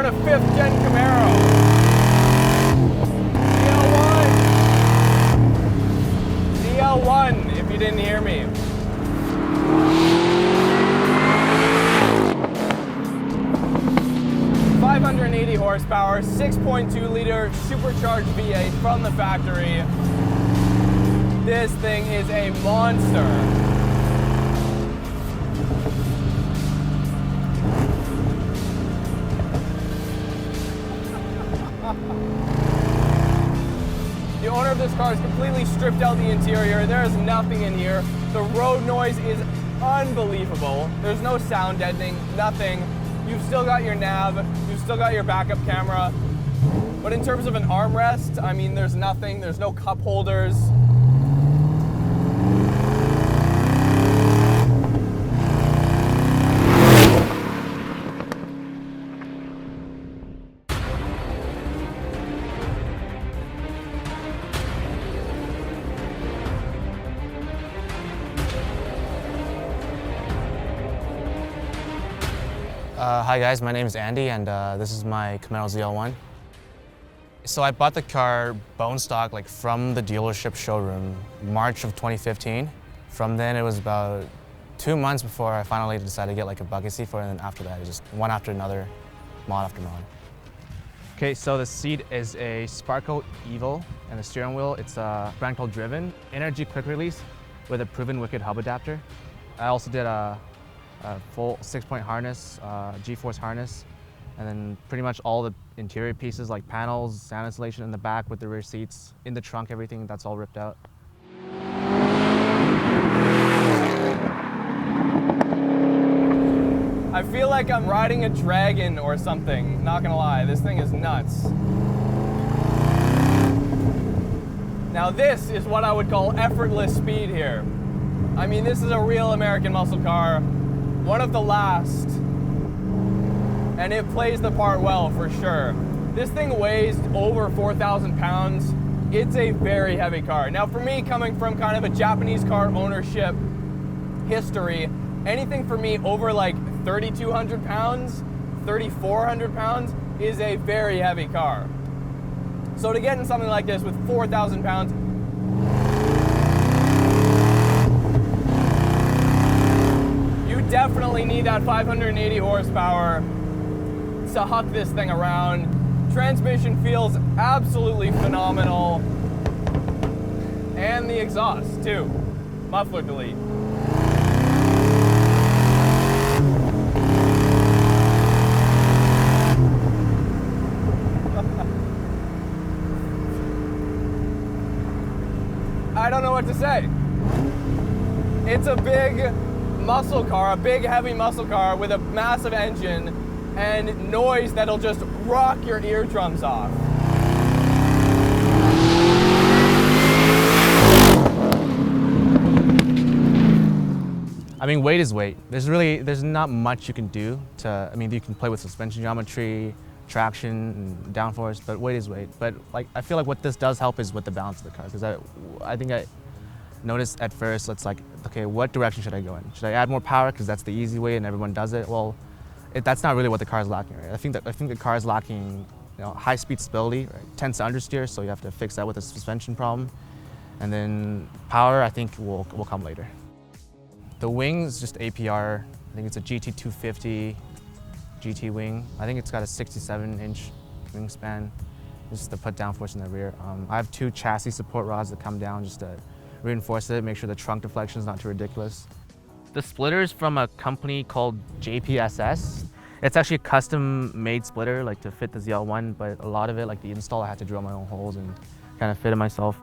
a 5th gen Camaro. ZL1, if you didn't hear me. .580 horsepower, 6.2 liter supercharged V8 from the factory. This thing is a monster. The owner of this car has completely stripped out the interior. There is nothing in here. The road noise is unbelievable. There's no sound deadening, nothing. You've still got your nav, you've still got your backup camera. But in terms of an armrest, I mean, there's nothing. There's no cup holders. Hi guys, my name is Andy and this is my Camaro ZL1. So I bought the car bone stock like from the dealership showroom, March of 2015. From then it was about 2 months before I finally decided to get like a bucket seat for it, and then after that it was just one after another, mod after mod. Okay, so the seat is a Sparco Evo and the steering wheel, it's a brand called Driven. Energy quick release with a proven wicked hub adapter. I also did a full 6-point harness, G-force harness, and then pretty much all the interior pieces like panels, sound insulation in the back with the rear seats. In the trunk, everything, that's all ripped out. I feel like I'm riding a dragon or something, not gonna lie, this thing is nuts. Now this is what I would call effortless speed here. I mean, this is a real American muscle car. One of the last, and it plays the part well for sure. This thing weighs over 4,000 pounds. It's a very heavy car. Now for me, coming from kind of a Japanese car ownership history, anything for me over like 3,200 pounds, 3,400 pounds is a very heavy car. So to get in something like this with 4,000 pounds, definitely need that 580 horsepower to huck this thing around. Transmission feels absolutely phenomenal. And the exhaust too. Muffler delete. I don't know what to say. It's a big muscle car, a big heavy muscle car with a massive engine and noise that'll just rock your eardrums off. I mean, weight is weight. There's not much you can do to, I mean, you can play with suspension geometry, traction, and downforce, but weight is weight. But like, I feel like what this does help is with the balance of the car, because I think I noticed at first, it's like, okay, what direction should I go in? Should I add more power because that's the easy way and everyone does it? Well, that's not really what the car is lacking, right? I think the car is lacking, high-speed stability, right? Tends to understeer, so you have to fix that with a suspension problem. And then power, I think, will come later. The wing is just APR. I think it's a GT250 GT wing. I think it's got a 67-inch wingspan, just to put downforce in the rear. I have 2 chassis support rods that come down just to reinforce it, make sure the trunk deflection is not too ridiculous. The splitter is from a company called JPSS. It's actually a custom-made splitter, like to fit the ZL1, but a lot of it, like the install, I had to drill my own holes and kind of fit it myself.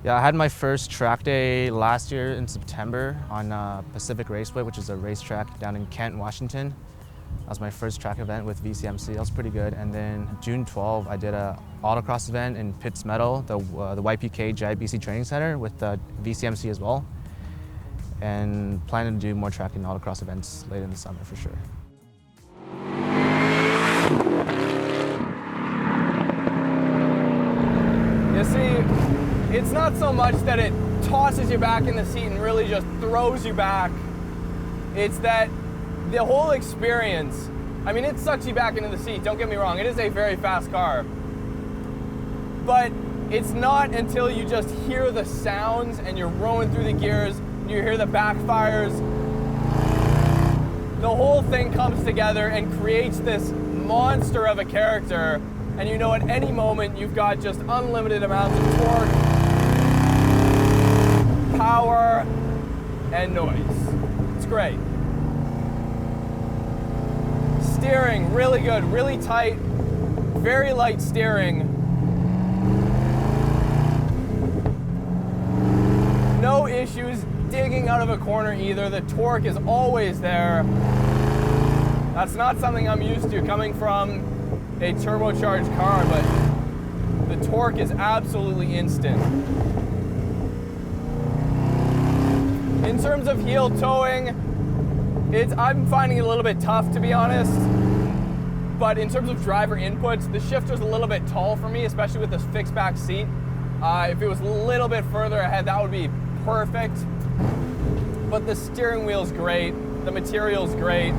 Yeah, I had my first track day last year in September on Pacific Raceway, which is a racetrack down in Kent, Washington. That was my first track event with VCMC. That was pretty good. And then June 12, I did a autocross event in Pitts Meadow, the YPK JIBC Training Center with VCMC as well. And planning to do more track and autocross events later in the summer for sure. You see, it's not so much that it tosses you back in the seat and really just throws you back. It's that the whole experience I mean, it sucks you back into the seat, don't get me wrong, it is a very fast car. But it's not until you just hear the sounds and you're rolling through the gears, and you hear the backfires, the whole thing comes together and creates this monster of a character, and you know at any moment you've got just unlimited amounts of torque, power, and noise. It's great. Steering, really good, really tight, very light steering. No issues digging out of a corner either. The torque is always there. That's not something I'm used to coming from a turbocharged car, but the torque is absolutely instant. In terms of heel towing, I'm finding it a little bit tough, to be honest. But in terms of driver inputs, the shifter's a little bit tall for me, especially with this fixed back seat. If it was a little bit further ahead, that would be perfect. But the steering wheel's great, the material's great,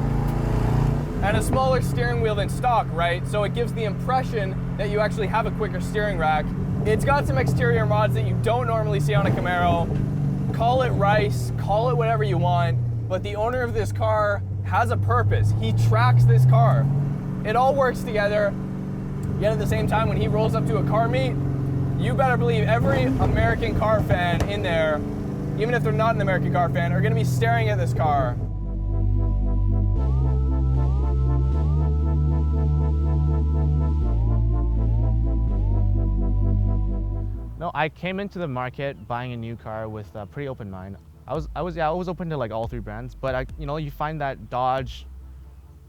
and a smaller steering wheel than stock, right? So it gives the impression that you actually have a quicker steering rack. It's got some exterior mods that you don't normally see on a Camaro. Call it rice, call it whatever you want, but the owner of this car has a purpose. He tracks this car. It all works together, yet at the same time, when he rolls up to a car meet, you better believe every American car fan in there, even if they're not an American car fan, are gonna be staring at this car. No, I came into the market buying a new car with a pretty open mind. I was open to like all three brands, but you find that Dodge,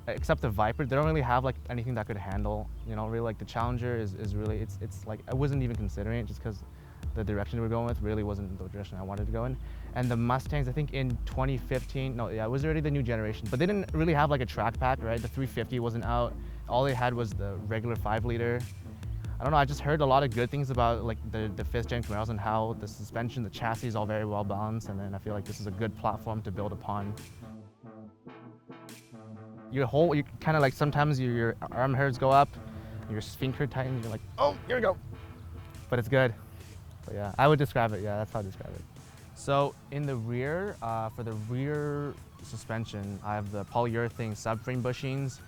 except the Viper, they don't really have like anything that could handle, really like the Challenger is really, it's like, I wasn't even considering it just because the direction we were going with really wasn't the direction I wanted to go in. And the Mustangs, I think in 2015, it was already the new generation, but they didn't really have like a track pack, right? The 350 wasn't out. All they had was the regular 5-liter. I don't know, I just heard a lot of good things about like the 5th gen Camaros and how the suspension, the chassis is all very well balanced, and then I feel like this is a good platform to build upon. You kind of like, sometimes your arm hairs go up, your sphincter tightens, you're like, oh, here we go. But it's good. But yeah, I would describe it, yeah, that's how I describe it. So in the rear, for the rear suspension, I have the polyurethane subframe bushings,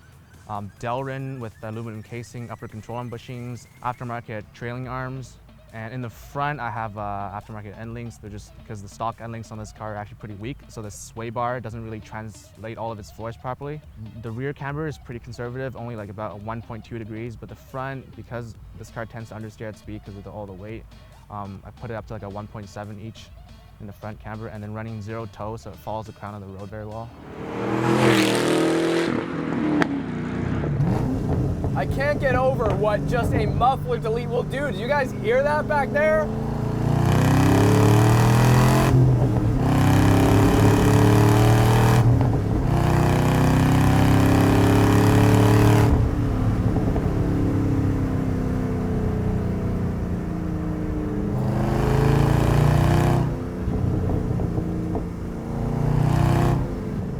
Delrin with the aluminum casing, upper control arm bushings, aftermarket trailing arms, and in the front I have aftermarket end links. They're just because the stock end links on this car are actually pretty weak, so the sway bar doesn't really translate all of its force properly. The rear camber is pretty conservative, only like about 1.2 degrees, but the front, because this car tends to understeer at speed because of all the weight, I put it up to like a 1.7 each in the front camber, and then running zero toe, so it follows the crown of the road very well. I can't get over what just a muffler delete will do. Did you guys hear that back there?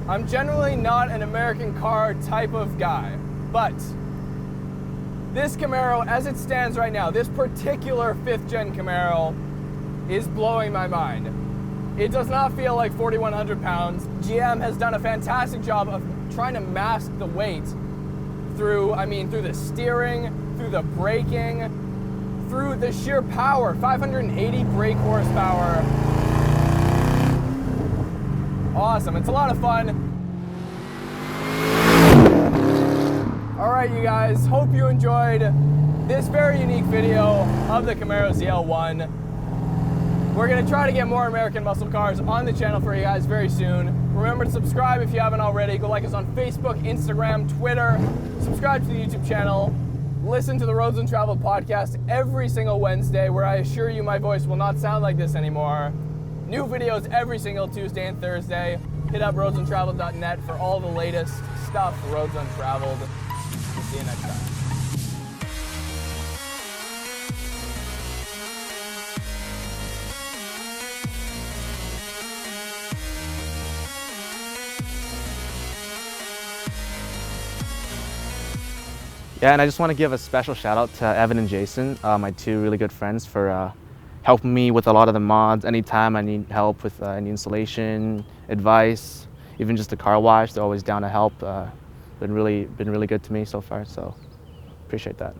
I'm generally not an American car type of guy, but this Camaro, as it stands right now, this particular 5th gen Camaro is blowing my mind. It does not feel like 4,100 pounds. GM has done a fantastic job of trying to mask the weight through the steering, through the braking, through the sheer power, 580 brake horsepower. Awesome, it's a lot of fun. All right, you guys, hope you enjoyed this very unique video of the Camaro ZL1. We're gonna try to get more American muscle cars on the channel for you guys very soon. Remember to subscribe if you haven't already. Go like us on Facebook, Instagram, Twitter. Subscribe to the YouTube channel. Listen to the Roads Untraveled podcast every single Wednesday, where I assure you my voice will not sound like this anymore. New videos every single Tuesday and Thursday. Hit up roadsuntraveled.net for all the latest stuff Roads Untraveled. We'll see you next time. Yeah, and I just want to give a special shout out to Evan and Jason, my two really good friends, for helping me with a lot of the mods. Anytime I need help with any installation, advice, even just a car wash, they're always down to help. Been really good to me so far, so appreciate that.